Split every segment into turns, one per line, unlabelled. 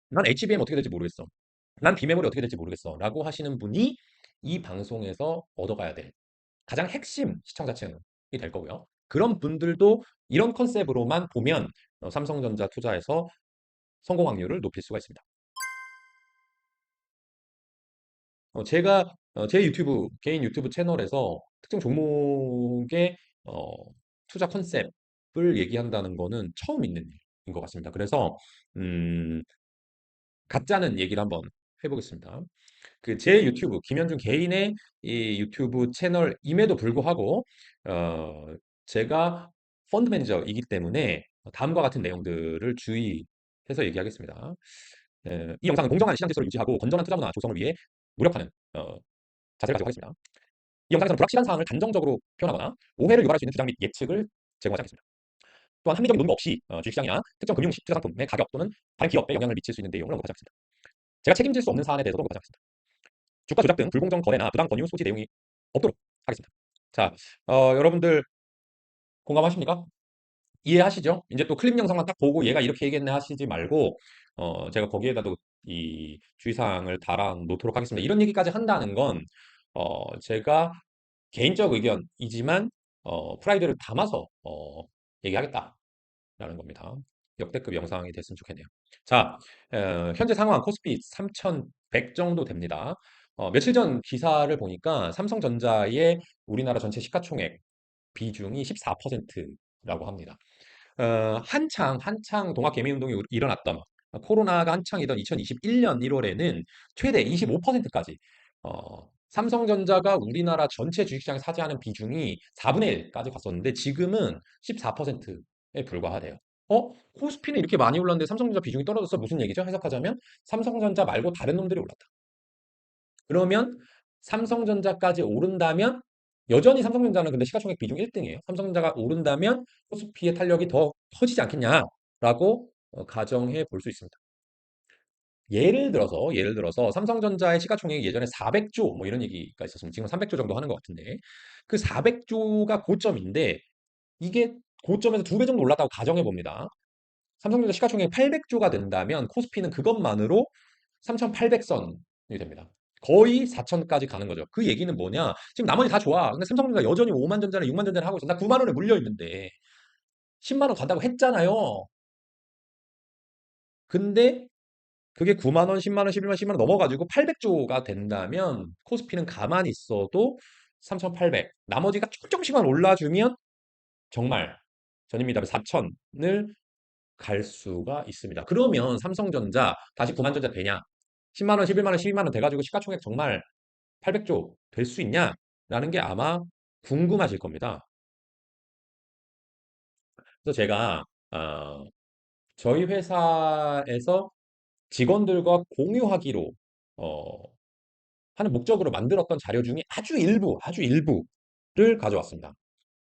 난 HBM 어떻게 될지 모르겠어. 난 비메모리 어떻게 될지 모르겠어. 라고 하시는 분이 이 방송에서 얻어가야 될 가장 핵심 시청자층이 될 거고요. 그런 분들도 이런 컨셉으로만 보면 삼성전자 투자에서 성공 확률을 높일 수가 있습니다. 제가 제 유튜브, 개인 유튜브 채널에서 특정 종목의 어, 투자 컨셉을 얘기한다는 거는 처음 있는 일인 것 같습니다. 그래서 음, 가짜는 얘기를 한번 해보겠습니다. 그 제 유튜브, 김현중 개인의 이 유튜브 채널임에도 불구하고 제가 펀드 매니저이기 때문에 다음과 같은 내용들을 주의해서 얘기하겠습니다. 이 영상은 공정한 시장 질서를 유지하고 건전한 투자 문화 조성을 위해 노력하는 자세를 가지고 하겠습니다. 이 영상에서는 불확실한 사항을 단정적으로 표현하거나 오해를 유발할 수 있는 주장 및 예측을 제공하지 않겠습니다. 또한 합리적인 논거 없이 주식시장이나 특정 금융 투자 상품의 가격 또는 다른 기업에 영향을 미칠 수 있는 내용을 언급하지 않습니다. 제가 책임질 수 없는 사안에 대해서도 언급하지 않습니다. 주가 조작 등 불공정 거래나 부당 권유 소지 내용이 없도록 하겠습니다. 자, 여러분들 공감하십니까? 이해하시죠? 이제 또 클립 영상만 딱 보고 얘가 이렇게 얘기했네 하시지 말고 제가 거기에다도 이 주의사항을 달아 놓도록 하겠습니다. 이런 얘기까지 한다는 건 제가 개인적 의견이지만 프라이드를 담아서 얘기하겠다라는 겁니다. 역대급 영상이 됐으면 좋겠네요. 자, 현재 상황 코스피 3,100 정도 됩니다. 며칠 전 기사를 보니까 삼성전자의 우리나라 전체 시가총액 비중이 14%라고 합니다. 한창 동학개미운동이 일어났던 코로나가 한창이던 2021년 1월에는 최대 25%까지 삼성전자가 우리나라 전체 주식시장에 차지하는 비중이 4분의 1까지 갔었는데 지금은 14%에 불과하대요. 코스피는 이렇게 많이 올랐는데 삼성전자 비중이 떨어져서 무슨 얘기죠? 해석하자면 삼성전자 말고 다른 놈들이 올랐다. 그러면 삼성전자까지 오른다면 여전히 삼성전자는 근데 시가총액 비중 1등이에요. 삼성전자가 오른다면 코스피의 탄력이 더 커지지 않겠냐라고 가정해 볼 수 있습니다. 예를 들어서 삼성전자의 시가총액이 예전에 400조 뭐 이런 얘기가 있었으면 지금 300조 정도 하는 것 같은데 그 400조가 고점인데 이게 고점에서 2배 정도 올랐다고 가정해 봅니다. 삼성전자 시가총액이 800조가 된다면 코스피는 그것만으로 3,800선이 됩니다. 거의 4천까지 가는 거죠. 그 얘기는 뭐냐? 지금 나머지 다 좋아. 근데 삼성전자 여전히 5만 전자나 6만 전자를 하고 있어. 나 9만 원에 물려 있는데 10만 원 간다고 했잖아요. 근데 그게 9만 원, 10만 원, 11만 원, 10만 원 넘어가지고 800조가 된다면 코스피는 가만히 있어도 3,800. 나머지가 조금씩만 올라주면 정말 전입니다. 4천을 갈 수가 있습니다. 그러면 삼성전자 다시 9만 전자 되냐? 10만 원, 11만 원, 12만 원 돼가지고 시가총액 정말 800조 될 수 있냐? 라는 게 아마 궁금하실 겁니다. 그래서 제가 저희 회사에서 직원들과 공유하기로 어, 하는 목적으로 만들었던 자료 중에 아주 일부를 가져왔습니다.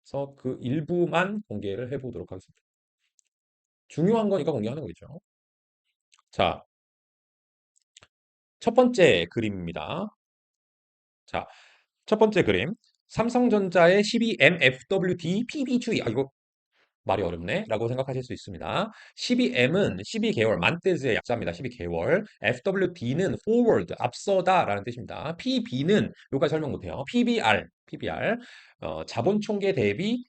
그래서 그 일부만 공개를 해보도록 하겠습니다. 중요한 거니까 공개하는 거겠죠. 자, 첫 번째 그림입니다. 자, 첫 번째 그림. 삼성전자의 12MFWD PB 추이. 이거 말이 어렵네? 라고 생각하실 수 있습니다. 12M은 12개월, 만테즈의 약자입니다. 12개월. FWD는 forward, 앞서다 라는 뜻입니다. PB는 여기까지 설명 못해요. PBR. 자본 총계 대비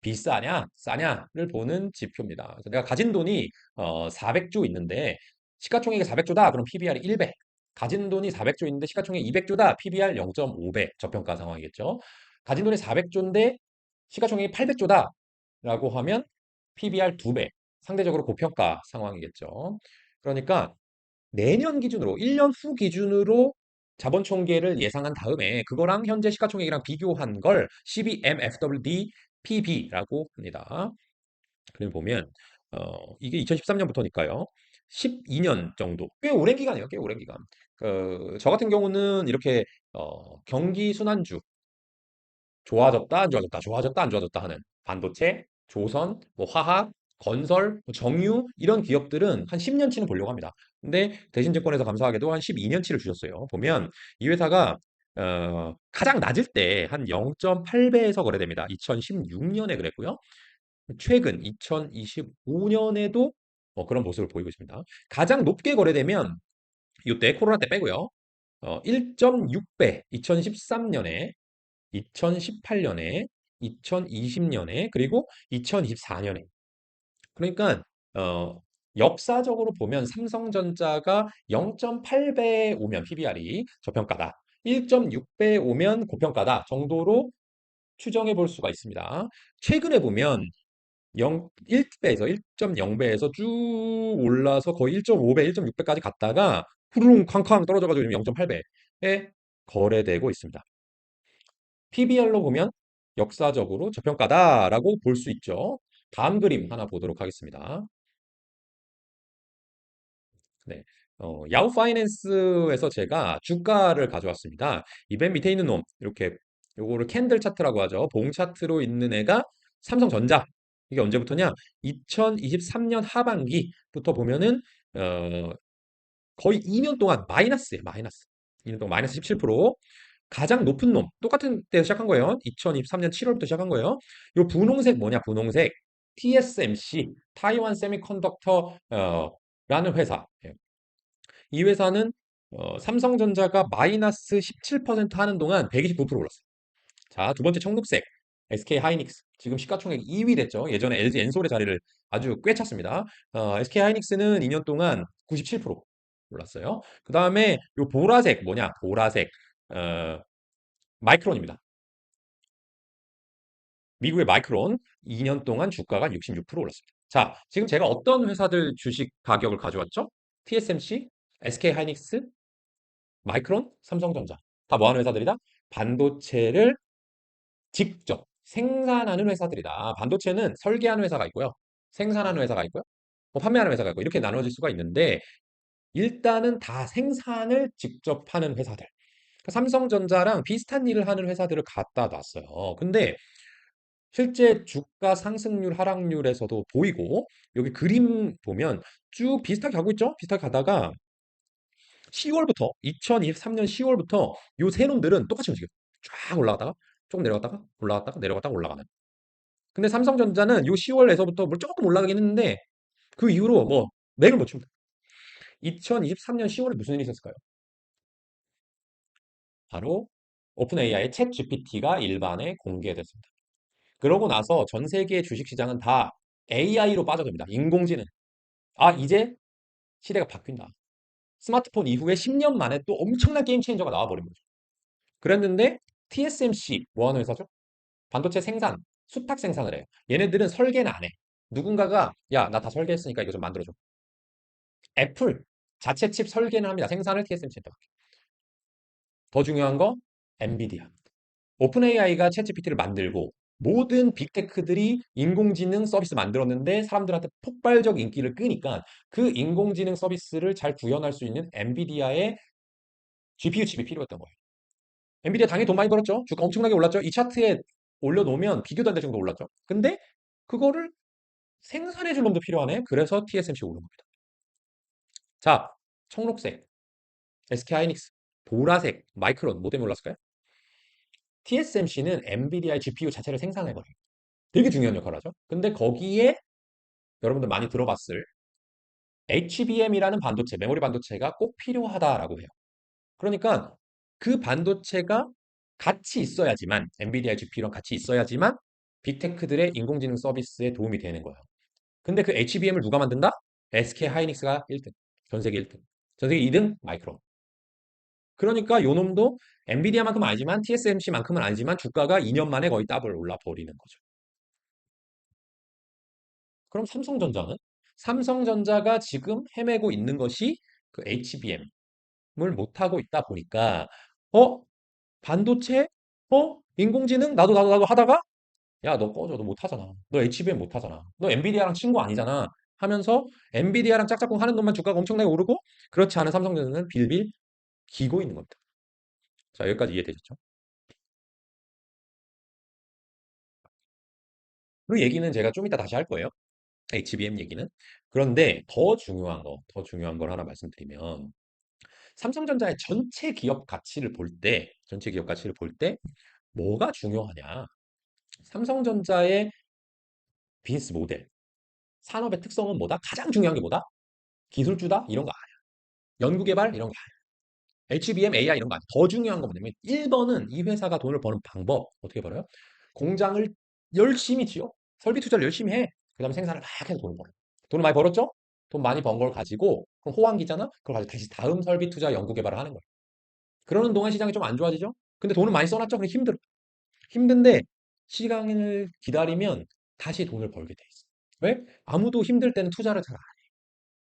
비싸냐, 싸냐를 보는 지표입니다. 그래서 내가 가진 돈이 400조 있는데 시가총액이 400조다. 그럼 PBR이 1배. 가진 돈이 400조 있는데 시가총액 200조다. PBR 0.5배. 저평가 상황이겠죠. 가진 돈이 400조인데 시가총액이 800조다. 라고 하면 PBR 2배. 상대적으로 고평가 상황이겠죠. 그러니까 내년 기준으로 1년 후 기준으로 자본 총계를 예상한 다음에 그거랑 현재 시가총액이랑 비교한 걸 12MFWD PB라고 합니다. 그리고 보면 이게 2013년부터니까요. 12년 정도. 꽤 오랜 기간이에요. 꽤 오랜 기간. 저 같은 경우는 이렇게 경기 순환주 좋아졌다, 안 좋아졌다, 좋아졌다, 안 좋아졌다 하는 반도체, 조선, 뭐 화학, 건설, 뭐 정유 이런 기업들은 한 10년치는 보려고 합니다. 근데 대신증권에서 감사하게도 한 12년치를 주셨어요. 보면 이 회사가 가장 낮을 때 한 0.8배에서 거래됩니다. 2016년에 그랬고요. 최근 2025년에도 그런 모습을 보이고 있습니다. 가장 높게 거래되면 이때 코로나 때 빼고요. 1.6배 2013년에 2018년에 2020년에 그리고 2024년에 그러니까 어, 역사적으로 보면 삼성전자가 0.8배 오면 PBR이 저평가다. 1.6배 오면 고평가다 정도로 추정해 볼 수가 있습니다. 최근에 보면 1배에서 1.0배에서 쭉 올라서 거의 1.5배, 1.6배까지 갔다가 후루룩 쾅쾅 떨어져가지고 지금 0.8배에 거래되고 있습니다. PBR로 보면 역사적으로 저평가다라고 볼 수 있죠. 다음 그림 하나 보도록 하겠습니다. 네. 야후 파이낸스에서 제가 주가를 가져왔습니다. 이 맨 밑에 있는 놈, 이렇게 요거를 캔들 차트라고 하죠. 봉 차트로 있는 애가 삼성전자. 이게 언제부터냐? 2023년 하반기부터 보면은 어, 거의 2년 동안 마이너스예요. 마이너스. 2년 동안 마이너스 17%. 가장 높은 놈, 똑같은 때에서 시작한 거예요. 2023년 7월부터 시작한 거예요. 요 분홍색 뭐냐? 분홍색 TSMC, 타이완 세미컨덕터 라는 회사. 예. 이 회사는 삼성전자가 마이너스 17% 하는 동안 129% 올랐어요. 자, 두 번째 청록색 SK 하이닉스. 지금 시가총액 2위 됐죠. 예전에 LG 엔솔의 자리를 아주 꽤 찼습니다. SK 하이닉스는 2년 동안 97% 올랐어요. 그 다음에 요 보라색 뭐냐? 보라색 마이크론입니다. 미국의 마이크론 2년 동안 주가가 66% 올랐습니다. 자, 지금 제가 어떤 회사들 주식 가격을 가져왔죠? TSMC, SK 하이닉스, 마이크론, 삼성전자. 다 뭐 하는 회사들이다? 반도체를 직접 생산하는 회사들이다. 반도체는 설계하는 회사가 있고요. 생산하는 회사가 있고요. 뭐 판매하는 회사가 있고 이렇게 나눠질 수가 있는데 일단은 다 생산을 직접 하는 회사들. 그러니까 삼성전자랑 비슷한 일을 하는 회사들을 갖다 놨어요. 근데 실제 주가 상승률, 하락률에서도 보이고 여기 그림 보면 쭉 비슷하게 가고 있죠? 비슷하게 가다가 10월부터 2023년 10월부터 요 세 놈들은 똑같이 움직여요. 쫙 올라가다가 조금 내려갔다가 올라갔다가 내려갔다가 올라가는. 근데 삼성전자는 요 10월에서부터 뭐 조금 올라가긴 했는데 그 이후로 뭐 맥을 못 칩니다. 2023년 10월에 무슨 일이 있었을까요? 바로 오픈 AI의 챗 GPT가 일반에 공개됐습니다. 그러고 나서 전 세계 주식시장은 다 AI로 빠져듭니다. 인공지능. 아, 이제 시대가 바뀐다. 스마트폰 이후에 10년 만에 또 엄청난 게임 체인저가 나와버린 거죠. 그랬는데 TSMC 뭐 하는 회사죠? 반도체 생산, 수탁 생산을 해요. 얘네들은 설계는 안 해. 누군가가 야, 나 다 설계했으니까 이거 좀 만들어줘. 애플 자체 칩 설계는 합니다. 생산을 TSMC한테 맡겨. 더 중요한 거 엔비디아. 오픈 AI가 챗 GPT를 만들고 모든 빅테크들이 인공지능 서비스 만들었는데 사람들한테 폭발적 인기를 끄니까 그 인공지능 서비스를 잘 구현할 수 있는 엔비디아의 GPU 칩이 필요했던 거예요. 엔비디아 당연히 돈 많이 벌었죠. 주가 엄청나게 올랐죠. 이 차트에 올려놓으면 비교도 안 될 정도 올랐죠. 근데 그거를 생산해줄 놈도 필요하네. 그래서 TSMC 오른 겁니다. 자, 청록색, SK 하이닉스, 보라색, 마이크론, 뭐 때문에 올랐을까요? TSMC는 엔비디아의 GPU 자체를 생산해버려요. 되게 중요한 역할을 하죠. 근데 거기에 여러분들 많이 들어봤을 HBM이라는 반도체, 메모리 반도체가 꼭 필요하다라고 해요. 그러니까 그 반도체가 같이 있어야지만, 엔비디아 GPU랑 같이 있어야지만 빅테크들의 인공지능 서비스에 도움이 되는 거예요. 근데 그 HBM을 누가 만든다? SK 하이닉스가 1등. 전 세계 1등. 전 세계 2등 마이크론. 그러니까 요 놈도 엔비디아만큼은 아니지만 TSMC만큼은 아니지만 주가가 2년 만에 거의 더블 올라 버리는 거죠. 그럼 삼성전자는? 삼성전자가 지금 헤매고 있는 것이 그 HBM을 못하고 있다 보니까 어? 반도체? 인공지능? 나도 하다가 야, 너 꺼져. 너 못하잖아. 너 HBM 못하잖아. 너 엔비디아랑 친구 아니잖아. 하면서 엔비디아랑 짝짝꿍 하는 놈만 주가가 엄청나게 오르고 그렇지 않은 삼성전자는 빌빌 기고 있는 겁니다. 자, 여기까지 이해되셨죠? 그 얘기는 제가 좀 이따 다시 할 거예요. HBM 얘기는. 그런데 더 중요한 걸 하나 말씀드리면 삼성전자의 전체 기업 가치를 볼 때 뭐가 중요하냐? 삼성전자의 비즈니스 모델. 산업의 특성은 뭐다? 가장 중요한 게 뭐다? 기술주다? 이런 거 아니야. 연구개발? 이런 거 아니야. HBM, AI 이런 거 아니야. 더 중요한 건 뭐냐면 1번은 이 회사가 돈을 버는 방법. 어떻게 벌어요? 공장을 열심히 지어. 설비 투자를 열심히 해. 그 다음에 생산을 막 해서 돈을 벌어. 돈을 많이 벌었죠? 돈 많이 번 걸 가지고 그럼 호황기잖아? 그걸 가지고 다시 다음 설비 투자 연구 개발을 하는 거야. 그러는 동안 시장이 좀 안 좋아지죠? 근데 돈을 많이 써놨죠? 그래 힘들어. 힘든데 시간을 기다리면 다시 돈을 벌게 돼 있어. 왜? 아무도 힘들 때는 투자를 잘 안 해.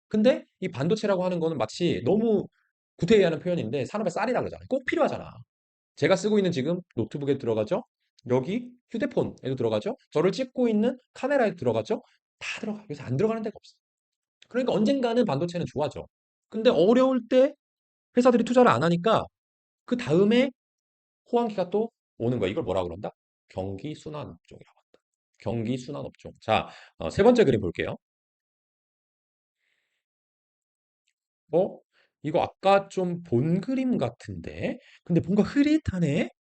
근데 이 반도체라고 하는 거는 마치 너무 구태의하는 표현인데 산업의 쌀이라고 그러잖아요. 꼭 필요하잖아. 제가 쓰고 있는 지금 노트북에 들어가죠? 여기 휴대폰에도 들어가죠? 저를 찍고 있는 카메라에 들어가죠? 다 들어가. 그래서 안 들어가는 데가 없어. 그러니까 언젠가는 반도체는 좋아져. 근데 어려울 때 회사들이 투자를 안 하니까 그 다음에 호황기가 또 오는 거야. 이걸 뭐라고 그런다? 경기 순환 업종이라고 한다. 경기 순환 업종. 자, 세 번째 그림 볼게요. 어? 이거 아까 좀 본 그림 같은데? 근데 뭔가 흐릿하네?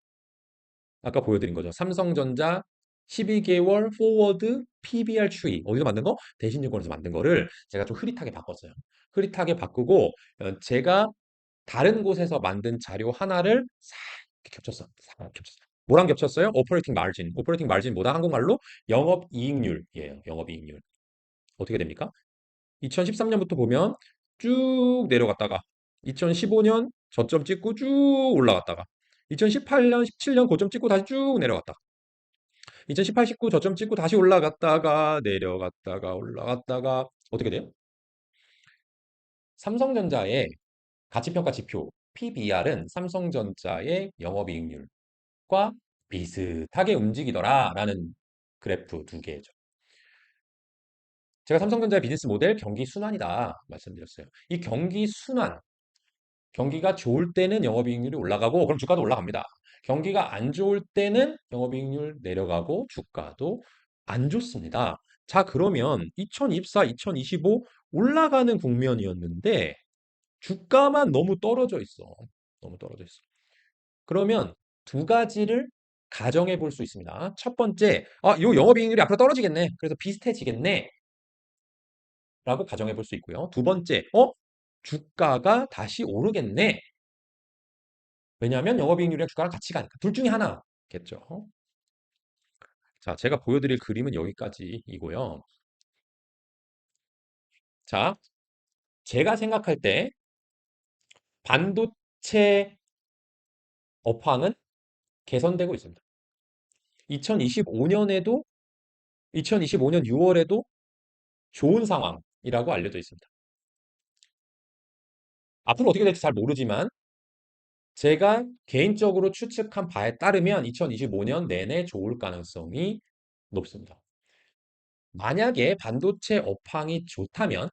아까 보여드린 거죠. 삼성전자 12개월 포워드 PBR 추이. 어디서 만든 거? 대신증권에서 만든 거를 제가 좀 흐릿하게 바꿨어요. 흐릿하게 바꾸고 제가 다른 곳에서 만든 자료 하나를 싹 이렇게 겹쳤어. 싹 겹쳤어. 뭐랑 겹쳤어요? 오퍼레이팅 마진. 오퍼레이팅 마진 뭐다? 한국말로 영업이익률이에요. 영업이익률. 어떻게 됩니까? 2013년부터 보면 쭉 내려갔다가 2015년 저점 찍고 쭉 올라갔다가 2018년, 17년 고점 찍고 다시 쭉 내려갔다가 2018, 19 저점 찍고 다시 올라갔다가 내려갔다가 올라갔다가 어떻게 돼요? 삼성전자의 가치평가 지표 PBR은 삼성전자의 영업이익률과 비슷하게 움직이더라라는 그래프 두 개죠. 제가 삼성전자의 비즈니스 모델 경기 순환이다 말씀드렸어요. 이 경기 순환, 경기가 좋을 때는 영업이익률이 올라가고 그럼 주가도 올라갑니다. 경기가 안 좋을 때는 영업이익률 내려가고 주가도 안 좋습니다. 자, 그러면 2024, 2025 올라가는 국면이었는데 주가만 너무 떨어져 있어. 너무 떨어져 있어. 그러면 두 가지를 가정해 볼 수 있습니다. 첫 번째, 요 영업이익률이 앞으로 떨어지겠네. 그래서 비슷해지겠네. 라고 가정해 볼 수 있고요. 두 번째, 주가가 다시 오르겠네. 왜냐하면 영업이익률이랑 주가랑 같이 가니까. 둘 중에 하나겠죠. 자, 제가 보여드릴 그림은 여기까지이고요. 자, 제가 생각할 때 반도체 업황은 개선되고 있습니다. 2025년에도 2025년 6월에도 좋은 상황이라고 알려져 있습니다. 앞으로 어떻게 될지 잘 모르지만 제가 개인적으로 추측한 바에 따르면 2025년 내내 좋을 가능성이 높습니다. 만약에 반도체 업황이 좋다면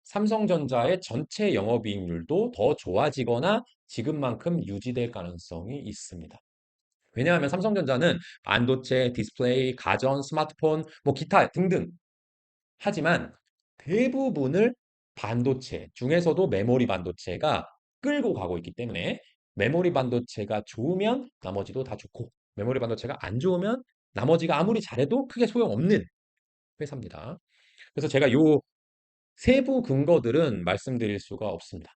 삼성전자의 전체 영업이익률도 더 좋아지거나 지금만큼 유지될 가능성이 있습니다. 왜냐하면 삼성전자는 반도체, 디스플레이, 가전, 스마트폰, 뭐 기타 등등 하지만 대부분을 반도체 중에서도 메모리 반도체가 끌고 가고 있기 때문에 메모리 반도체가 좋으면 나머지도 다 좋고 메모리 반도체가 안 좋으면 나머지가 아무리 잘해도 크게 소용없는 회사입니다. 그래서 제가 요 세부 근거들은 말씀드릴 수가 없습니다.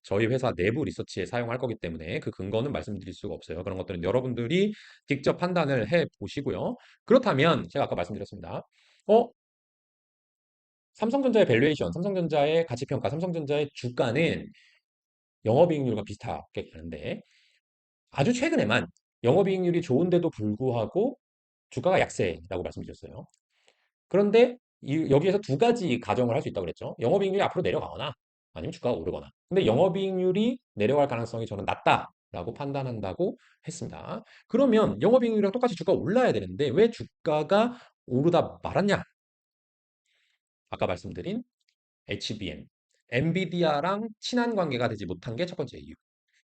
저희 회사 내부 리서치에 사용할 거기 때문에 그 근거는 말씀드릴 수가 없어요. 그런 것들은 여러분들이 직접 판단을 해 보시고요. 그렇다면 제가 아까 말씀드렸습니다. 어, 삼성전자의 밸류에이션, 삼성전자의 가치평가, 삼성전자의 주가는 영업이익률과 비슷하게 가는데 아주 최근에만 영업이익률이 좋은데도 불구하고 주가가 약세라고 말씀드렸어요. 그런데 여기에서 두 가지 가정을 할 수 있다고 그랬죠. 영업이익률이 앞으로 내려가거나 아니면 주가가 오르거나. 근데 영업이익률이 내려갈 가능성이 저는 낮다라고 판단한다고 했습니다. 그러면 영업이익률이랑 똑같이 주가가 올라야 되는데 왜 주가가 오르다 말았냐? 아까 말씀드린 HBM, 엔비디아랑 친한 관계가 되지 못한 게 첫 번째 이유.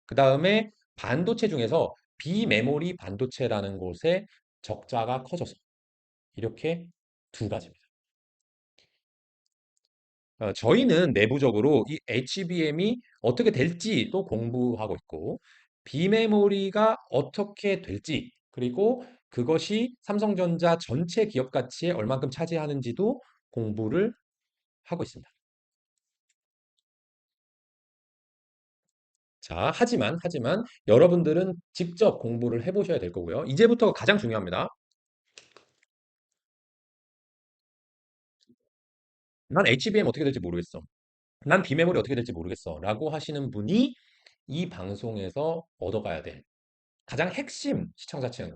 그 다음에 반도체 중에서 비메모리 반도체라는 곳에 적자가 커져서 이렇게 두 가지입니다. 저희는 내부적으로 이 HBM이 어떻게 될지도 공부하고 있고 비메모리가 어떻게 될지 그리고 그것이 삼성전자 전체 기업 가치에 얼만큼 차지하는지도 공부를 하고 있습니다. 자, 하지만 여러분들은 직접 공부를 해보셔야 될 거고요. 이제부터가 가장 중요합니다. 난 HBM 어떻게 될지 모르겠어. 난 비메모리 어떻게 될지 모르겠어. 라고 하시는 분이 이 방송에서 얻어가야 될 가장 핵심 시청자층이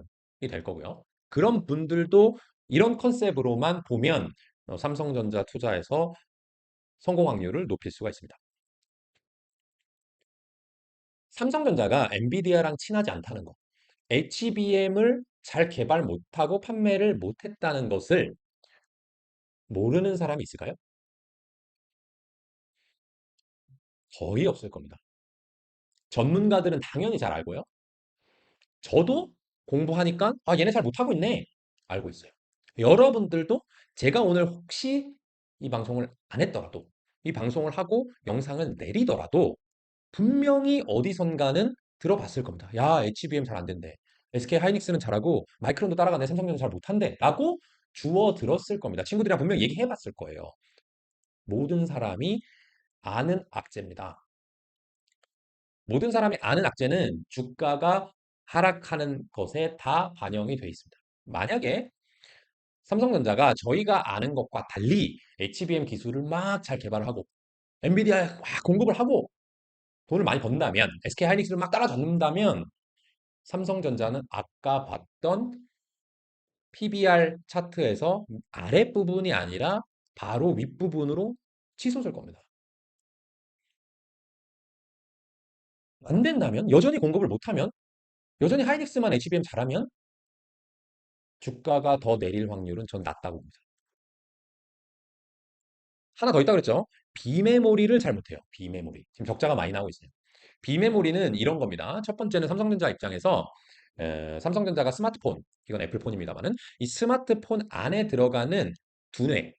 될 거고요. 그런 분들도 이런 컨셉으로만 보면 삼성전자 투자에서 성공 확률을 높일 수가 있습니다. 삼성전자가 엔비디아랑 친하지 않다는 거, HBM을 잘 개발 못하고 판매를 못했다는 것을 모르는 사람이 있을까요? 거의 없을 겁니다. 전문가들은 당연히 잘 알고요. 저도 공부하니까 아, 얘네 잘 못하고 있네. 알고 있어요. 여러분들도 제가 오늘 혹시 이 방송을 안 했더라도 이 방송을 하고 영상을 내리더라도 분명히 어디선가는 들어봤을 겁니다. 야, HBM 잘 안 된대. SK 하이닉스는 잘하고 마이크론도 따라가네. 삼성전자 잘 못한대. 라고 주워 들었을 겁니다. 친구들이랑 분명히 얘기해 봤을 거예요. 모든 사람이 아는 악재입니다. 모든 사람이 아는 악재는 주가가 하락하는 것에 다 반영이 돼 있습니다. 만약에 삼성전자가 저희가 아는 것과 달리 HBM 기술을 막 잘 개발을 하고 엔비디아에 막 공급을 하고 돈을 많이 번다면 SK 하이닉스를 막 따라잡는다면 삼성전자는 아까 봤던 PBR 차트에서 아랫부분이 아니라 바로 윗부분으로 치솟을 겁니다. 안 된다면 여전히 공급을 못하면 여전히 하이닉스만 HBM 잘하면 주가가 더 내릴 확률은 전 낮다고 봅니다. 하나 더 있다고 그랬죠? 비메모리를 잘 못해요. 비메모리. 지금 적자가 많이 나오고 있어요. 비메모리는 이런 겁니다. 첫 번째는 삼성전자 입장에서 삼성전자가 스마트폰, 이건 애플폰입니다만은 이 스마트폰 안에 들어가는 두뇌,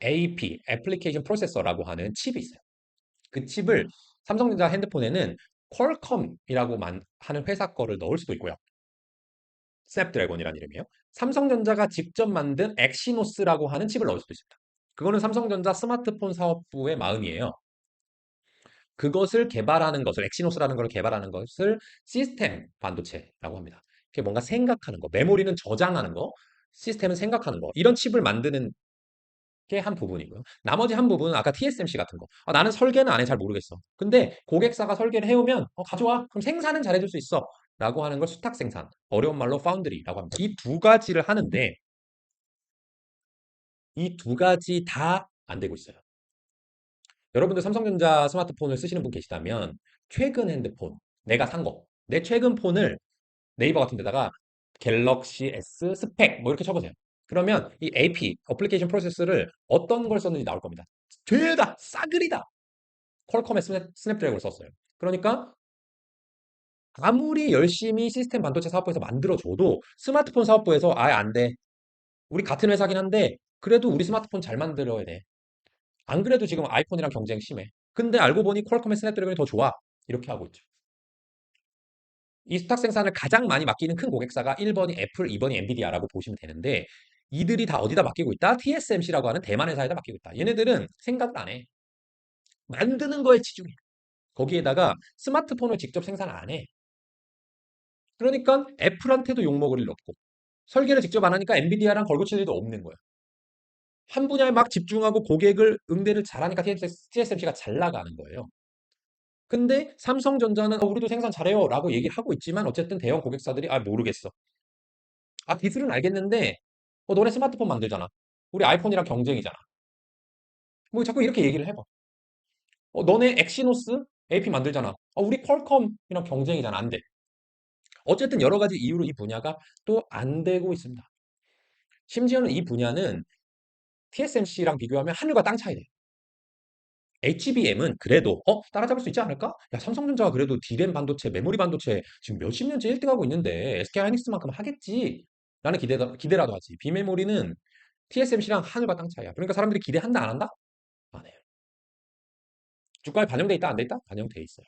AP, 애플리케이션 프로세서라고 하는 칩이 있어요. 그 칩을 삼성전자 핸드폰에는 퀄컴이라고 하는 회사 거를 넣을 수도 있고요. 스냅드래곤이라는 이름이에요. 삼성전자가 직접 만든 엑시노스라고 하는 칩을 넣을 수도 있습니다. 그거는 삼성전자 스마트폰 사업부의 마음이에요. 그것을 개발하는 것을, 엑시노스라는 걸 개발하는 것을 시스템 반도체라고 합니다. 그게 뭔가 생각하는 거, 메모리는 저장하는 거, 시스템은 생각하는 거, 이런 칩을 만드는 게 한 부분이고요. 나머지 한 부분은 아까 TSMC 같은 거. 아, 나는 설계는 안 해, 잘 모르겠어. 근데 고객사가 설계를 해오면 가져와. 그럼 생산은 잘해줄 수 있어. 라고 하는 걸 수탁 생산. 어려운 말로 파운드리라고 합니다. 이 두 가지를 하는데 이 두 가지 다 안 되고 있어요. 여러분들 삼성전자 스마트폰을 쓰시는 분 계시다면 최근 핸드폰, 내가 산 거, 내 최근 폰을 네이버 같은 데다가 갤럭시 S 스펙 뭐 이렇게 쳐보세요. 그러면 이 AP, 어플리케이션 프로세스를 어떤 걸 썼는지 나올 겁니다. 죄다 싸그리다. 퀄컴의 스냅드래곤을 썼어요. 그러니까 아무리 열심히 시스템 반도체 사업부에서 만들어줘도 스마트폰 사업부에서 아예 안 돼. 우리 같은 회사긴 한데 그래도 우리 스마트폰 잘 만들어야 돼. 안 그래도 지금 아이폰이랑 경쟁 심해. 근데 알고 보니 퀄컴의 스냅드래곤이 더 좋아. 이렇게 하고 있죠. 이 수탁 생산을 가장 많이 맡기는 큰 고객사가 1번이 애플, 2번이 엔비디아라고 보시면 되는데 이들이 다 어디다 맡기고 있다? TSMC라고 하는 대만 회사에다 맡기고 있다. 얘네들은 생각을 안 해. 만드는 거에 치중해. 거기에다가 스마트폰을 직접 생산 안 해. 그러니까 애플한테도 욕먹을 일 없고 설계를 직접 안 하니까 엔비디아랑 걸고칠 일도 없는 거야. 한 분야에 막 집중하고 고객을 응대를 잘하니까 TSMC가 잘 나가는 거예요. 근데 삼성전자는 우리도 생산 잘해요 라고 얘기를 하고 있지만 어쨌든 대형 고객사들이 아 모르겠어. 아 기술은 알겠는데 너네 스마트폰 만들잖아. 우리 아이폰이랑 경쟁이잖아. 뭐 자꾸 이렇게 얘기를 해봐. 너네 엑시노스 AP 만들잖아. 우리 퀄컴이랑 경쟁이잖아. 안 돼. 어쨌든 여러 가지 이유로 이 분야가 또 안 되고 있습니다. 심지어는 이 분야는 TSMC랑 비교하면 하늘과 땅 차이 돼요. HBM은 그래도 따라잡을 수 있지 않을까? 야, 삼성전자가 그래도 D램 반도체, 메모리 반도체 지금 몇십 년째 1등하고 있는데 SK 하이닉스만큼 하겠지. 라는 기대라도 하지. 비메모리는 TSMC랑 하늘과 땅 차이야. 그러니까 사람들이 기대한다, 안 한다? 안 해요. 주가에 반영돼 있다, 안 돼 있다? 반영돼 있어요.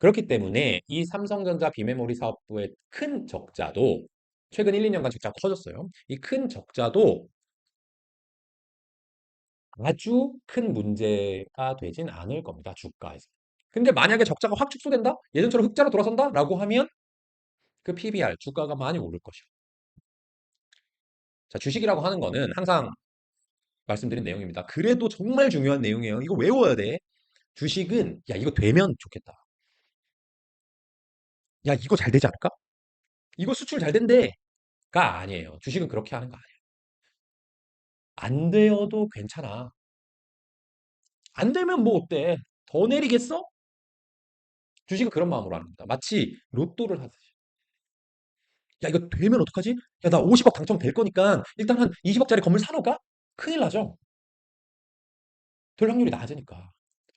그렇기 때문에 이 삼성전자 비메모리 사업부의 큰 적자도 최근 1, 2년간 적자가 커졌어요. 이 큰 적자도 아주 큰 문제가 되진 않을 겁니다. 주가에서. 근데 만약에 적자가 확 축소된다? 예전처럼 흑자로 돌아선다? 라고 하면 그 PBR, 주가가 많이 오를 것이요. 자, 주식이라고 하는 거는 항상 말씀드린 내용입니다. 그래도 정말 중요한 내용이에요. 이거 외워야 돼. 주식은 야, 이거 되면 좋겠다. 야, 이거 잘 되지 않을까? 이거 수출 잘 된대가 아니에요. 주식은 그렇게 하는 거 아니에요. 안 되어도 괜찮아. 안 되면 뭐 어때? 더 내리겠어? 주식은 그런 마음으로 하는 겁니다. 마치 로또를 하듯이. 야, 이거 되면 어떡하지? 야, 나 50억 당첨될 거니까 일단 한 20억짜리 건물 사놓을까? 큰일 나죠? 될 확률이 낮으니까.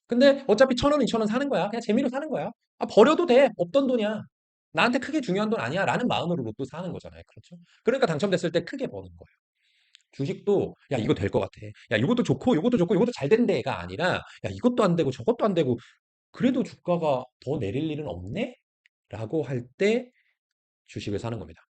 근데 어차피 1,000원, 2,000원 사는 거야. 그냥 재미로 사는 거야. 아, 버려도 돼. 없던 돈이야. 나한테 크게 중요한 돈 아니야. 라는 마음으로 로또 사는 거잖아요. 그렇죠? 그러니까 당첨됐을 때 크게 버는 거예요. 주식도 야, 이거 될 것 같아. 야, 이것도 좋고, 이것도 좋고, 이것도 잘 된대가 아니라 야, 이것도 안 되고 저것도 안 되고 그래도 주가가 더 내릴 일은 없네? 라고 할 때 주식을 사는 겁니다.